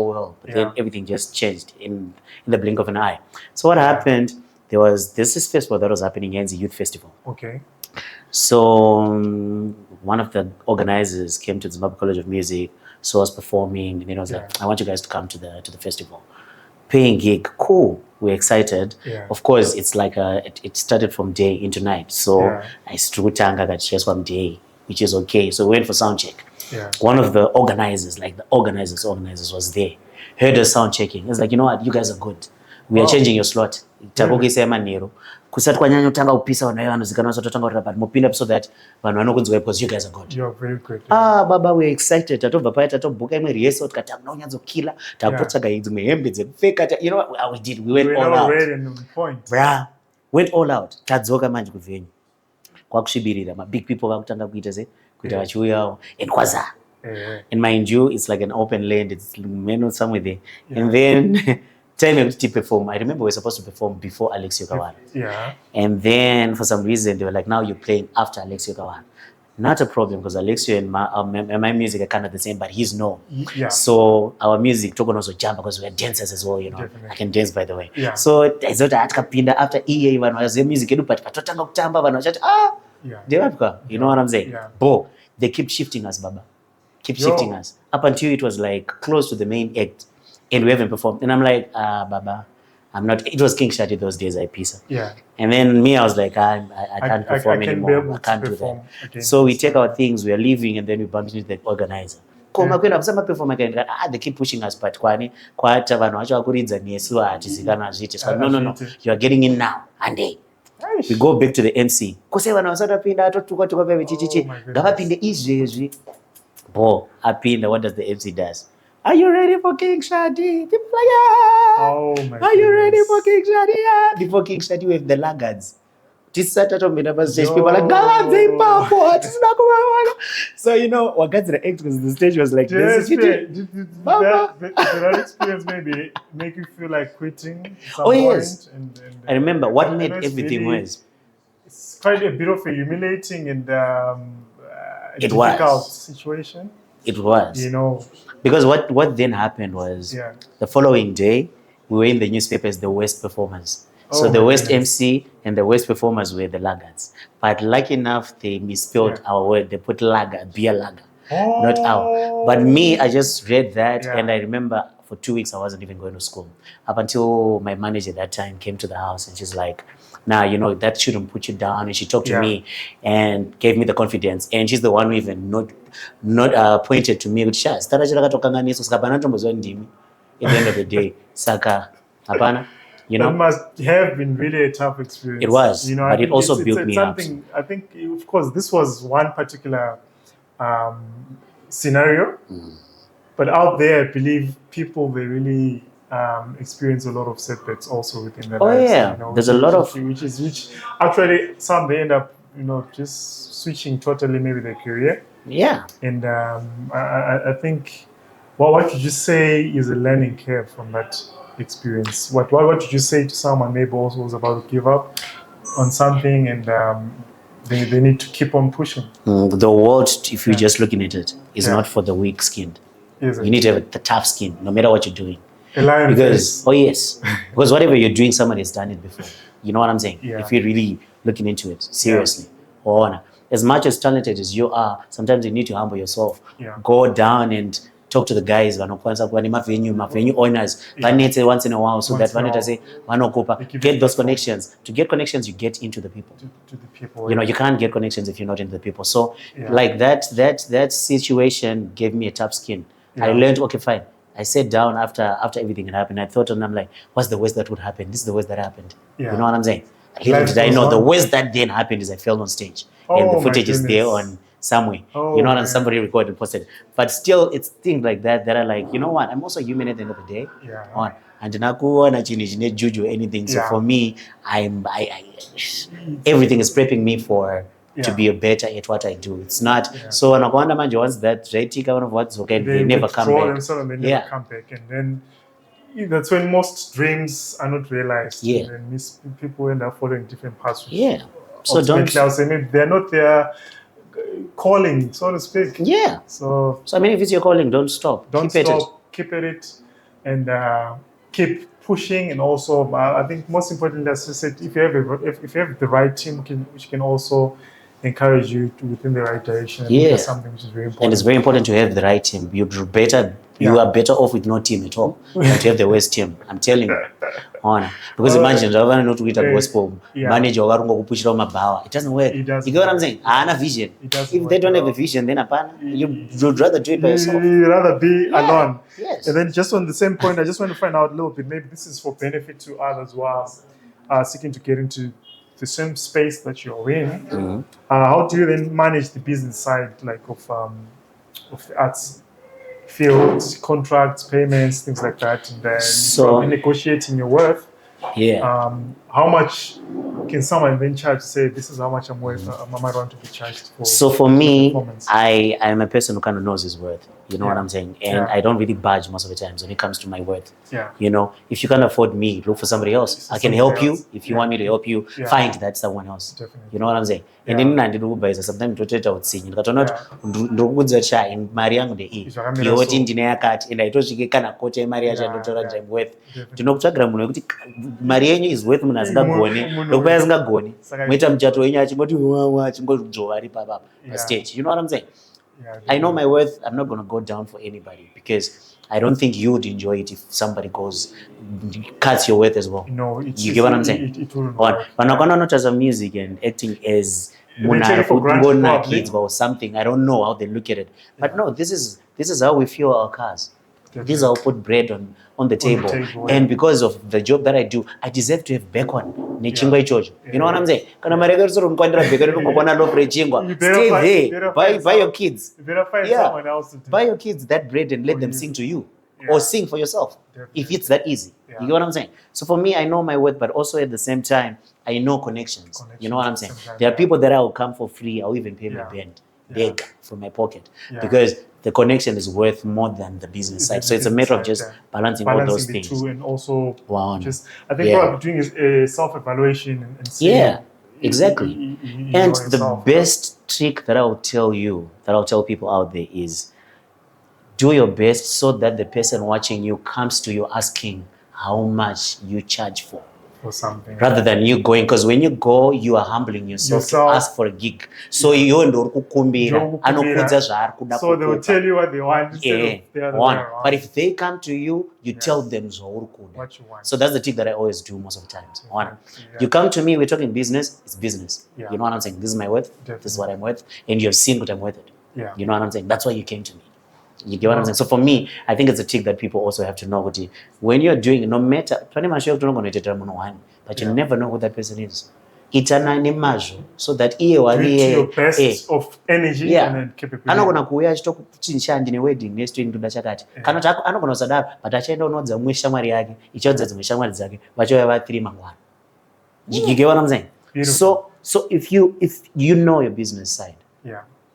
well. But then everything just changed in the blink of an eye. So what happened, there's this festival that was happening, Yenzi Youth Festival. Okay. So one of the organizers came to the Zimbabwe College of Music, saw us performing, and then I was like, I want you guys to come to the festival. Paying gig, cool. We're excited. Yeah. Of course, it's like it started from day into night. So I strutanga got stressed from day, which is okay. So we went for sound check. Yeah. One of the organizers, like the organizers was there. Heard us sound checking. It's like, you know what, you guys are good. We are changing your slot. Kusati kwanyanya utanga upisa wanayo vanozikana vasatotanga kuti but mupinda so that vanhu vanokunzwa because you guys are good. You are very good. Baba, we're excited. Tatobva paya tatobhuka imwe rehearsal tikati akuna kunyadzokila takotsvaga dzimwe hembe dzekupfeka. You know what we did? We went all out. Bruh, went all out. Tadzoka manje kuvenyu. Kwakusvibirira. Ma big people vakutanga kuita se kuita vachiuyawo. And kwaza. And mind you, it's like an open land. It's somewhere there. And then time to perform. I remember we were supposed to perform before Alexio Kawana. Yeah. And then for some reason they were like, now you're playing after Alexio Kawana. Not a problem because Alexio and my music are kind of the same, but he's known. Yeah. So our music took on also jump because we're dancers as well, you know. Definitely. I can dance, by the way. Yeah. So I thought after EA one was the music but patotanga kutamba vanhu you know what I'm saying? Yeah. Bo, they keep shifting us, Baba. Shifting us. Up until it was like close to the main act. And we haven't performed. And I'm like, Baba, I'm not. It was King Shadi those days, I pizza. Yeah. And then me, I was like, I can't perform anymore. I can't do that. Again. So we take our things, we are leaving, and then we bump into the organizer. They keep pushing us, but no, you are getting in now. And we go back to the MC. Bo, what does the MC does? Are you ready for King Shadi? People like, yeah. Oh my Are you ready goodness. for King Shadi? Yeah. Before King Shadi, we have the laggards. This Saturday, people are like, so what got the act because the stage was like this. Did that experience maybe make you feel like quitting at some point? Yes. And I remember what I made know it's everything really- worse. It's quite a bit of a humiliating and It difficult was. situation. It was. Because what then happened was the following day, we were in the newspapers, the worst performers. So the worst MC and the worst performers were the laggards. But lucky enough, they misspelled our word. They put laggard, beer lager, not our. But me, I just read that and I remember for 2 weeks I wasn't even going to school. Up until my manager at that time came to the house and she's like, nah, that shouldn't put you down. And she talked to me and gave me the confidence. And she's the one who even not pointed to me. At the end of the day, Saka, Hapana. That must have been really a tough experience. It was, but it also built me up. I think, of course, this was one particular scenario, but out there, I believe people, they really experience a lot of setbacks also within their lives. There's a lot of... Which actually, some, they end up, just switching totally maybe their career. Yeah. And I think, what would you say is a learning curve from that experience? What would you say to someone maybe also who's about to give up on something and they need to keep on pushing? The world, if you're just looking at it, is not for the weak-skinned. You need to have the tough skin, no matter what you're doing. Because because whatever you're doing, somebody has done it before. You know what I'm saying? If you're really looking into it seriously, as much as talented as you are, sometimes you need to humble yourself. Go down and talk to the guys, venue owners, once in a while, so that get those connections. To get connections, you get into the people. To the people. You can't get connections if you're not into the people. So like that situation gave me a tough skin. I learned, okay, fine. I sat down after everything had happened. I thought, and I'm like, what's the worst that would happen? This is the worst that happened. You know what I'm saying? Little did I know the worst that then happened is I fell on stage. And the footage is there on somewhere. And somebody recorded and posted. But still, it's things like that are like, you know what? I'm also human at the end of the day. And juju anything. So for me, everything is prepping me for to be better at what I do. It's not so anakwanda manje once that one of what's okay, they never come back. They never come back, and then that's when most dreams are not realized. And people end up following different paths. So don't. I'll say maybe they're not their calling, so to speak. So I mean, if it's your calling, don't stop. Keep at it, and keep pushing. And also, I think most importantly, as I said, if you have the right team, which can also encourage you to within the right direction. That's something which is very important. And it's very important to have the right team. You are better off with no team at all than to have the worst team. I'm telling you. Because imagine, not with a gospel manager it doesn't work. You get what I'm saying? Vision. If they don't have a vision, then you'd rather do it by yourself. You'd rather be alone. Yes. And then just on the same point, I just want to find out a little bit, maybe this is for benefit to others who are seeking to get into the same space that you're in. How do you then manage the business side, like of the arts fields, contracts, payments, things like that, and then probably negotiating your worth? How much can someone then charge to say, this is how much I'm worth, I might want to be charged for? So for me, I am a person who kind of knows his worth. You know what I'm saying? And I don't really budge most of the times when it comes to my worth. If you can't afford me, look for somebody else. I can help you. If you want me to help you, find that someone else. You know what I'm saying? And then sometimes mari yenyu is worth munhu asingagone ndokupa asingagone moita muchato wenyu achingoti achingozvova ari papa pastage. You know what I'm saying? I know my worth. I'm not going to go down for anybody because I don't think you would enjoy it if somebody cuts your worth as well. You get what I'm saying? But not as a music and acting as kids or something. I don't know how they look at it. But no, this is how we fuel our cars. This is how I put bread on the table. And because of the job that I do, I deserve to have bacon. Nechingwa ichocho. You know what I'm saying? Kana mari yako soro mkwandira bacon nokopona loaf rechingwa. Stay there. Buy your kids. You better find someone else to do. Buy your kids that bread and let them sing to you. Or sing for yourself. If it's that easy. You get what I'm saying? So for me, I know my worth, but also at the same time, I know connections. You know what I'm saying? There are people that I will come for free. I'll even pay my beg from my pocket. Because the connection is worth more than the business side. So it's a matter of just balancing all those things. Two and also just, I think what I'm doing is a self-evaluation and seeing. Yeah, exactly. And the best trick that I'll tell you, that I'll tell people out there is do your best so that the person watching you comes to you asking how much you charge for something. Rather than you going, because when you go, you are humbling yourself to ask for a gig. So you so they will tell you what they want instead of the other way around. But if they come to you, you tell them what you want. So that's the trick that I always do most of the times. You come to me, we're talking business, it's business. You know what I'm saying? This is my worth, this is what I'm worth, and you've seen what I'm worth it. You know what I'm saying? That's why you came to me. You get what I'm saying? So for me, I think it's a trick that people also have to know. When you're doing, no matter, but you never know who that person is. It's an animal, so that your best of energy and then keep it. I'm not gonna kuya chito kuchinshandi ne wedding next week ndoda chakati. Kana chako anogona usadaro, but achaenda unodza mumwe shamwari yake, ichodza dzimwe shamwari dzake, vachoya va 3 mangwana. You get what I'm saying? So if you know your business side.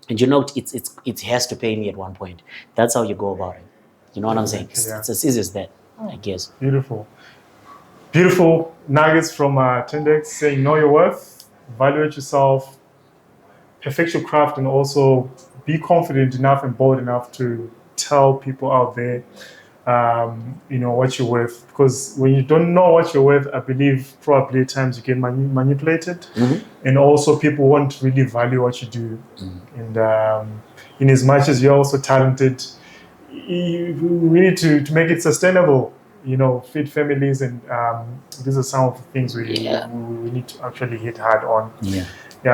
And you know it has to pay me at one point. That's how you go about it. You know what I'm saying? It's as easy as that, I guess. Beautiful nuggets from Tendex saying know your worth, evaluate yourself, perfect your craft, and also be confident enough and bold enough to tell people out there what you're worth. Because when you don't know what you're worth, I believe probably at times you get manipulated. And also people won't really value what you do. And in as much as you're also talented, we need to make it sustainable, feed families. And these are some of the things we need to actually hit hard on.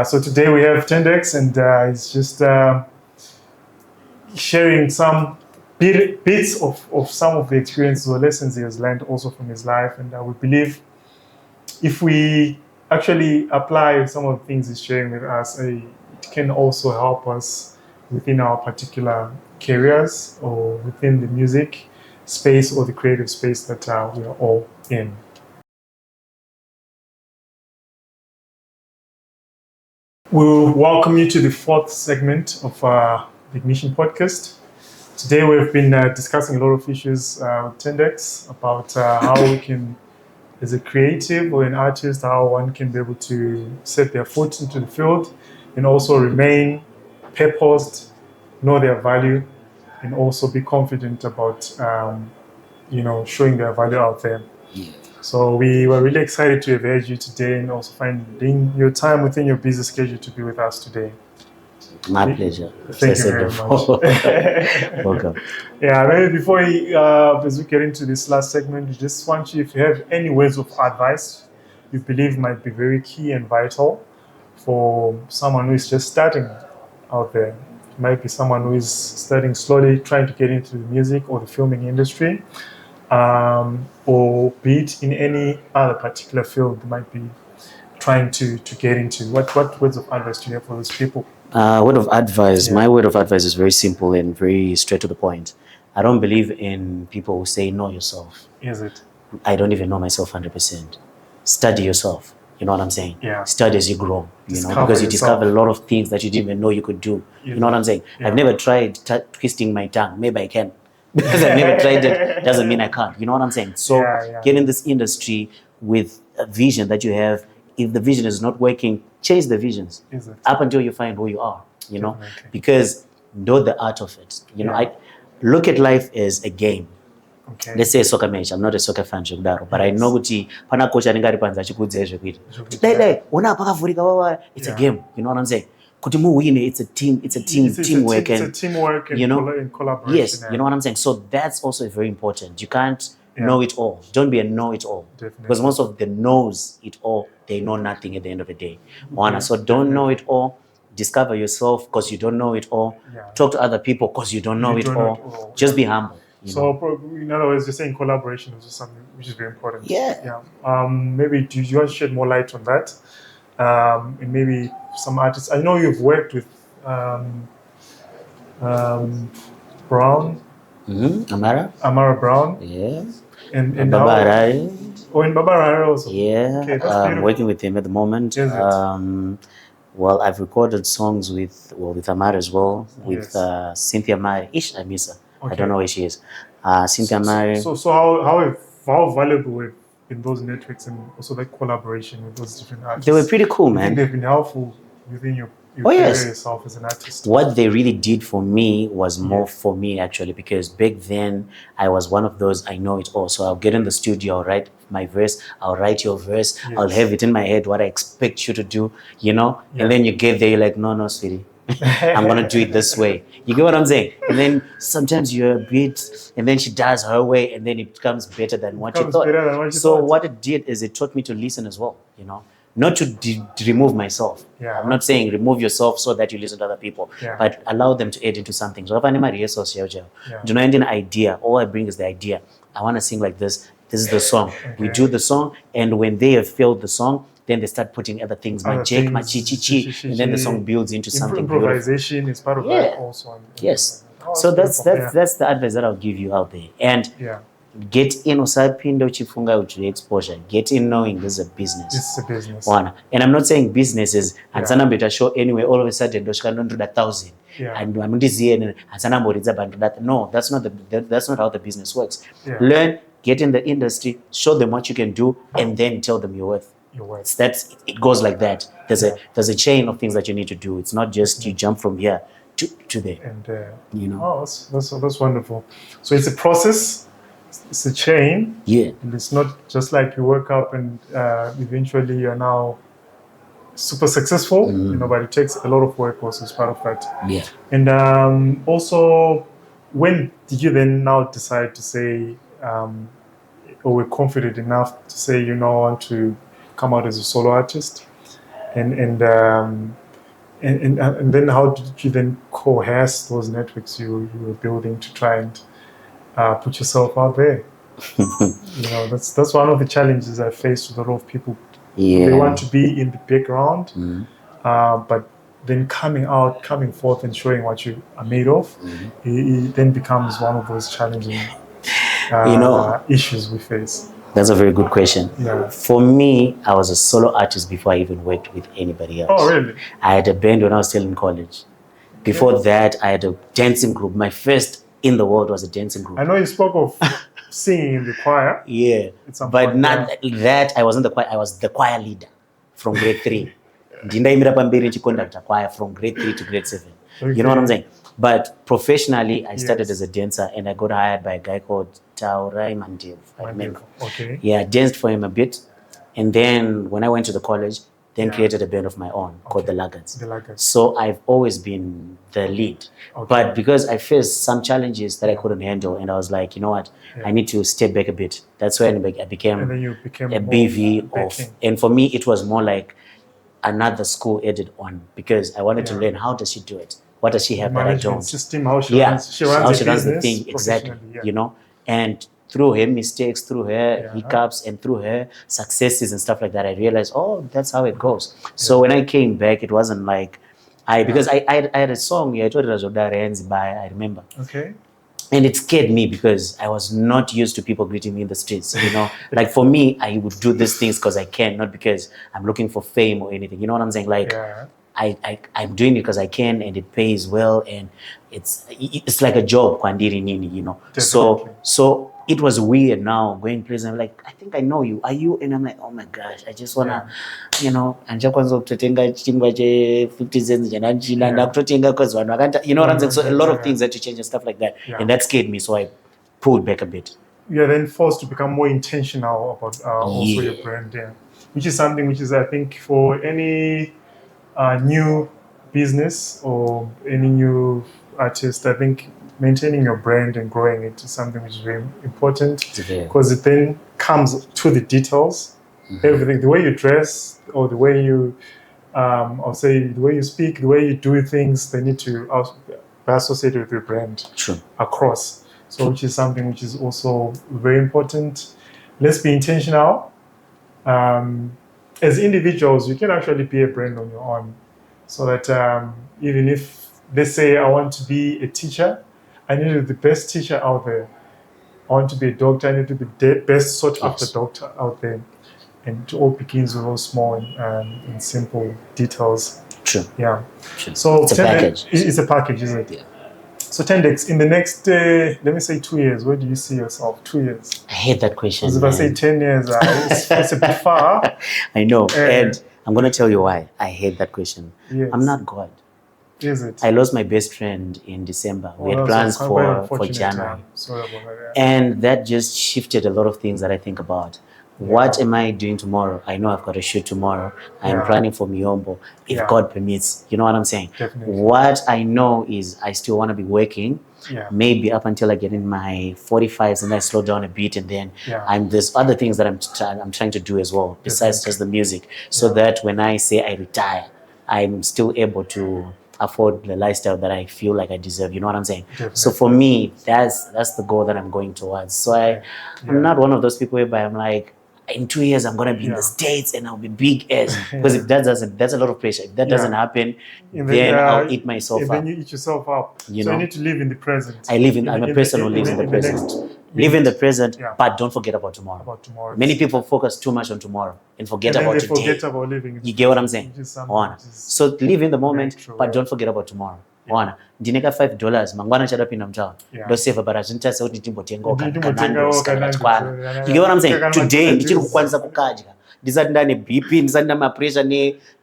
So today we have Tendex, and it's just sharing some bits of some of the experiences or lessons he has learned also from his life. And we believe if we actually apply some of the things he's sharing with us, it can also help us within our particular careers or within the music space or the creative space that we are all in. We'll welcome you to the 4th segment of the Ignition podcast. Today we've been discussing a lot of issues with Tendex about how we can, as a creative or an artist, how one can be able to set their foot into the field and also remain purposed, know their value, and also be confident about, showing their value out there. So we were really excited to have had you today and also finding your time within your busy schedule to be with us today. My pleasure. Thank you very much. Welcome. Maybe before as we get into this last segment, we just want you, if you have any words of advice you believe might be very key and vital for someone who is just starting out there. It might be someone who is starting slowly, trying to get into the music or the filming industry, or be it in any other particular field they might be trying to get into. What words of advice do you have for those people? Word of advice. My word of advice is very simple and very straight to the point. I don't believe in people who say know yourself. Is it? I don't even know myself 100%. Study yourself. You know what I'm saying? Study as you grow. Because you discover a lot of things that you didn't even know you could do. You know what I'm saying? I've never tried twisting my tongue. Maybe I can. Because I've never tried it doesn't mean I can't. You know what I'm saying? So get in this industry with a vision that you have. If the vision is not working, change the visions up until you find who you are, because know the art of it. I look at life as a game. Let's say a soccer match. I'm not a soccer fan, but I know kuti pana coach anenge ari panze achikudza zvekuita. Ona pakavhurika wawa, it's a game. You know what I'm saying? Kuti mu win, it's a teamwork. It's a teamwork and collaboration. Yes, you know what I'm saying? So that's also very important. You can't know it all. Don't be a know-it-all. Because most of the knows-it-all, they know nothing at the end of the day. So don't know it all. Discover yourself because you don't know it all. Talk to other people because you don't know it all. Just be humble. You So know? probably, in other words, you're saying collaboration is something which is very important. Yeah. Maybe do you want to shed more light on that? And maybe some artists. I know you've worked with Brown, Amara Brown, Yeah. and Baba how, Harare. oh, in Baba Harare also. Yeah. Okay, that's I'm beautiful. working with him at the moment. Is it? Well, I've recorded songs with Amar as well, with Yes. Cynthia Mari. Ish, I miss her. I Okay. don't know where she is. Cynthia Mari. So how valuable have been those networks and also that collaboration with those different artists? They were pretty cool, I man. think they've been helpful within your Oh, career yes. yourself as an artist. What they really did for me was more for me, actually, because back then I was one of those I know it all. So I'll get in the studio, I'll write my verse, I'll write your verse, Yes. I'll have it in my head what I expect you to do, you know? Yeah. And then you get there, you're like, no, sweetie. I'm gonna do it this way. You get what I'm saying? And then sometimes you're a bit, and then she does her way, and then it becomes better than what you thought. So what it did is it taught me to listen as well, you know? Not to remove myself. Yeah. I'm not saying remove yourself so that you listen to other people, Yeah. but allow them to add into something. So if I'm do not an idea, all I bring is the idea. I want to sing like this. This is the song. Okay. We do the song, and when they have filled the song, then they start putting other things, my Other check, my things, chi, and then the song builds into something beautiful. Improvisation is part of that also. Yes. Oh, So that's beautiful. that's the advice that I'll give you out there. And Yeah. get in usapinde uchifunga uchi exposure. Get in knowing this is a business. It's a business. One. And I'm not saying business is Yeah. ansana mbeta show anyway all of a sudden ndoshika 100,000. Yeah. And I'm ndiziye ansana mboridza bantu that no, that's not how the business works. Yeah. Learn, get in the industry, show them what you can do, and then tell them your worth. Your worth. It goes like that. There's a chain of things that you need to do. It's not just you jump from here to there. And you know. Oh, that's wonderful. So it's a process. It's a chain. Yeah. And it's not just like you work up and eventually you're now super successful, you know, but it takes a lot of work also as part of that. Yeah. And also, when did you then now decide to say, or were confident enough to say, you know, I want to come out as a solo artist? And then how did you then coerce those networks you were building to try and put yourself out there? You know, that's one of the challenges I faced with a lot of people. Yeah. They want to be in the background, but then coming forth and showing what you are made of, it then becomes one of those challenging issues we face. That's a very good question. Yeah. For me, I was a solo artist before I even worked with anybody else. Oh, really? I had a band when I was still in college. Before that, I had a dancing group. My first in the world was a dancing group. I know you spoke of singing in the choir. Yeah. But not that I wasn't the choir. I was the choir leader from grade 3. Ndindaimira pamberi nchiconductor choir from grade 3 to grade 7. Okay. You know what I'm saying? But professionally, I started as a dancer, and I got hired by a guy called Taurai Mandev. I remember. Okay. Yeah, I danced for him a bit. And then when I went to the college, created a band of my own called The Laggards. The Laggards. So I've always been the lead. Okay. But because I faced some challenges that I couldn't handle, and I was like, you know what, I need to step back a bit. That's when I became And then you became a BV and for me, it was more like another school added on, because I wanted to learn, how does she do it? What does she have that I don't? System, how she runs the thing, exactly. You know, and through her mistakes, through her hiccups, and through her successes and stuff like that, I realized, oh, that's how it goes. So when I came back, it wasn't like because I had a song. I told it was Odarenzi by, I remember. Okay. And it scared me because I was not used to people greeting me in the streets, you know. Like for me, I would do these things because I can, not because I'm looking for fame or anything. You know what I'm saying? Like I'm doing it because I can, and it pays well, and it's like a job, kwandiri nini, you know. Definitely. So it was weird now going places. I'm like, I think I know you. Are you? And I'm like, oh my gosh, I just wanna, you know, anja kwanza kutotenga chingwa che 50 cents jana chila na kutotenga because one wakanta, you know what I'm saying. So a lot of things had to change and stuff like that, and that scared me. So I pulled back a bit. You're then forced to become more intentional about also your brand, which is something which is, I think, for any new business or any new artist, I think maintaining your brand and growing it is something which is very important, because it then comes to the details, everything, the way you dress or the way you, I'll say the way you speak, the way you do things, they need to be associated with your brand across. So which is something which is also very important. Let's be intentional. As individuals, you can actually be a brand on your own. So that even if, let's say I want to be a teacher, I need to be the best teacher out there. I want to be a doctor, I need to be the best sought after doctor out there. And it all begins with those small and simple details. True. Yeah. True. So It's a package. It's a package, isn't it? Yeah. So Tendex, in the next, let me say 2 years, where do you see yourself? 2 years? I hate that question. Because if I say 10 years, it's a bit far. I know. And I'm going to tell you why I hate that question. Yes. I'm not God. Is it? I lost my best friend in December. We had plans for January. Sorry about that. And that just shifted a lot of things that I think about. What am I doing tomorrow? I know I've got a shoot tomorrow. I'm planning for Miyombo, if God permits. You know what I'm saying? Definitely. What I know is I still want to be working, maybe up until I get in my 45s and then I slow down a bit, and then there's other things that I'm trying to do as well, besides just the music, so that when I say I retire, I'm still able to afford the lifestyle that I feel like I deserve. You know what I'm saying? Definitely. So for me, that's the goal that I'm going towards. So I'm not one of those people whereby I'm like, in 2 years I'm gonna be in the States and I'll be big as, because if that doesn't, that's a lot of pressure. If that doesn't happen, then I'll eat myself up. Then you eat yourself up. So you need to live in the present. I'm a person who lives in the present. Live in the present, but don't forget about tomorrow. Many people focus too much on tomorrow and forget about today. Forget about living. You get what I'm saying? So live in the moment, but don't forget about tomorrow. Wana ndineka $5 mangwana chadapinda mtawa ndo save but azvinitasa kuti timbotengawo kana you get what I'm saying? Today ndichiri kukwanisa kukadya ndisati ndane BP ndisati ndama pressure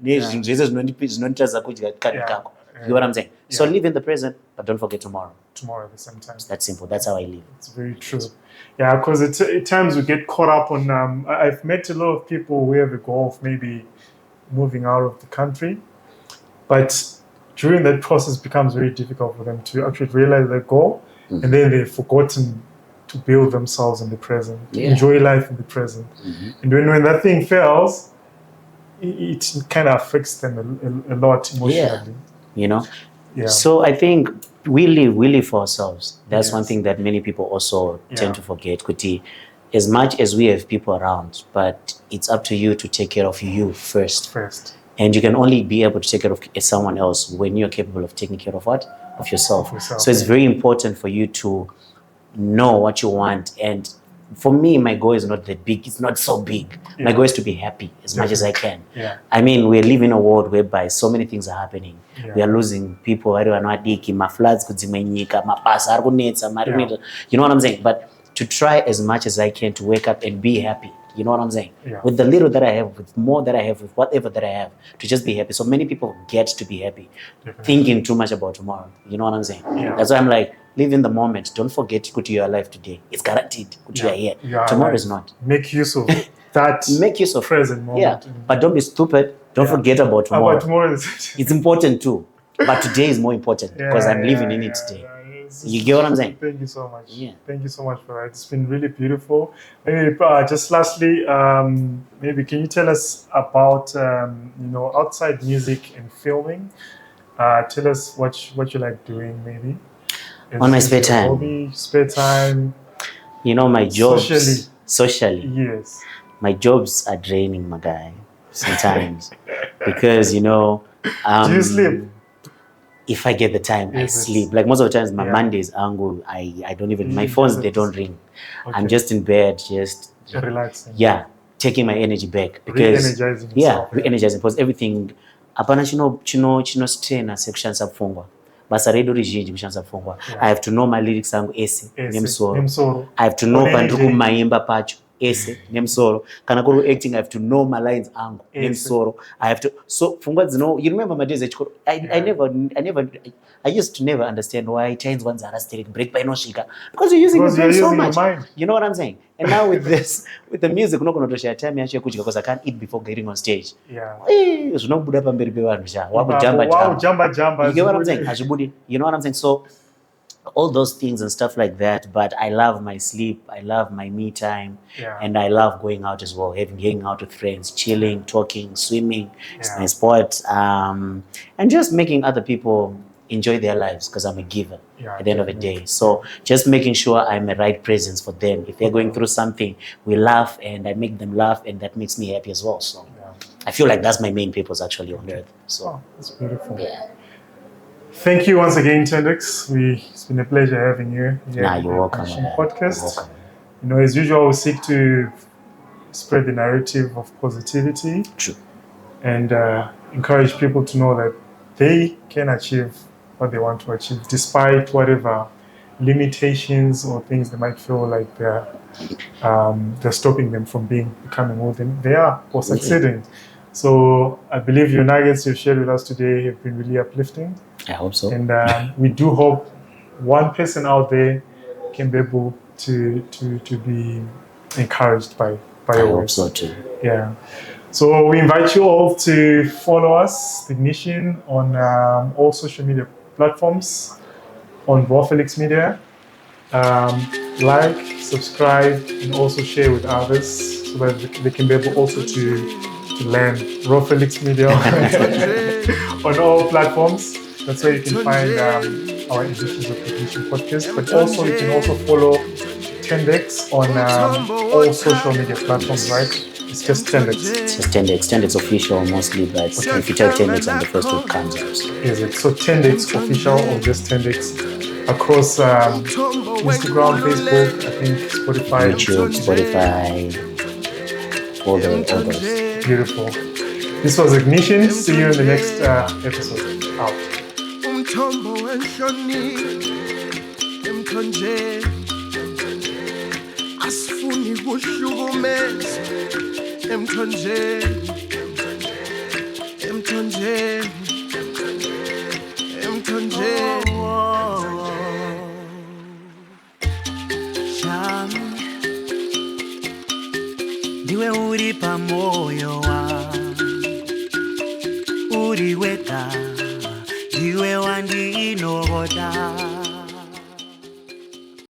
nezvinhu zvese zvinonditadza kudya kadi kako. You get what I'm saying? So live in the present, but don't forget tomorrow. Tomorrow at the same time. That's simple. That's how I live. It's very true. Yeah, because at times we get caught up on. I've met a lot of people who have a goal of maybe moving out of the country, but during that process, it becomes very difficult for them to actually realize their goal, and then they've forgotten to build themselves in the present, enjoy life in the present. And when that thing fails, it kind of affects them a lot emotionally. You know? Yeah. So I think we live for ourselves. That's one thing that many people also tend to forget. Kuti, as much as we have people around, but it's up to you to take care of you first. And you can only be able to take care of someone else when you're capable of taking care of what? Of yourself. So it's very important for you to know what you want. And for me, my goal is not that big. It's not so big. My goal is to be happy as much as I can. I mean, we live in a world whereby so many things are happening. We are losing people. You know what I'm saying? But to try as much as I can to wake up and be happy. You know what I'm saying? With the little that I have, with more that I have, with whatever that I have, to just be happy. So many people get to be happy, thinking too much about tomorrow. You know what I'm saying? That's why I'm like, live in the moment. Don't forget to go to your life today. It's guaranteed. You are here. Tomorrow is not. Make use of that. Make use of present moment. But don't be stupid. Don't forget about tomorrow. About tomorrow it's important too. But today is more important because I'm living in it today. You get what I'm saying? Thank you so much. Thank you so much for that. It's been really beautiful. Maybe just lastly, maybe can you tell us about outside music and filming? Tell us what you like doing, maybe on my spare time. Hobby, spare time. You know, my jobs. Socially. Yes. My jobs are draining, my guy. Sometimes because do you sleep? If I get the time, I sleep. Like most of the times, my Mondays, I don't even, my phones, they don't ring. I'm just in bed, just relaxing. Taking my energy back. Because, re-energizing. Because everything, apana chino strain sekushandisa pfungwa. Basa redu rizhinji kushandisa pfungwa. I have to know my lyrics angu ese, nemusoro. I have to know pandiri kumaimba pacho. Ese, nemusoro. Kana kuri acting, I have to know my lines angu, nemusoro. I have to, so pfungwa you remember my days at Chikoro? I used to never understand why chains ones are static break by no shika. Because you're using your brain so much. You know what I'm saying? And now with this, with the music, I'm not going to share time because I can't eat before getting on stage. It's not good up and very jamba. You get what I'm saying? You know what I'm saying? So all those things and stuff like that, but I love my sleep, I love my me time, and I love going out as well, hanging out with friends, chilling, talking, swimming, it's my sport, and just making other people enjoy their lives because I'm a giver Yeah, at the end of the day. So just making sure I'm a right presence for them. If they're going through something, we laugh and I make them laugh, and that makes me happy as well. So I feel like that's my main purpose actually on earth. So that's beautiful. Yeah. Thank you once again, Tendex. It's been a pleasure having you here Nah, on you're the welcome. Ignition Man. podcast. You're welcome. You know, as usual, we seek to spread the narrative of positivity. True. And encourage people to know that they can achieve what they want to achieve, despite whatever limitations or things they might feel like they're stopping them from becoming who they are or succeeding. So I believe your nuggets you've shared with us today have been really uplifting. I hope so. And we do hope one person out there can be able to be encouraged by your I hope words. so too. Yeah. So we invite you all to follow us, Ignition, on all social media platforms, on rofelixmedia. Like, subscribe, and also share with others so that they can be able also to learn rofelixmedia on all platforms. That's where you can find our editions of the Ignition podcast. But also you can also follow Tendex on all social media platforms, right? It's just Tendex. It's just Tendex official mostly, but if you type Tendex on the first one comes out. Is it? So Tendex official or just Tendex across Instagram, Facebook, I think Spotify. YouTube, Spotify, all those. Beautiful. This was Ignition. See you in the next episode. Out. Ndiwe uri pamoyo wangu, uri wega, ndiwe wandinogoda.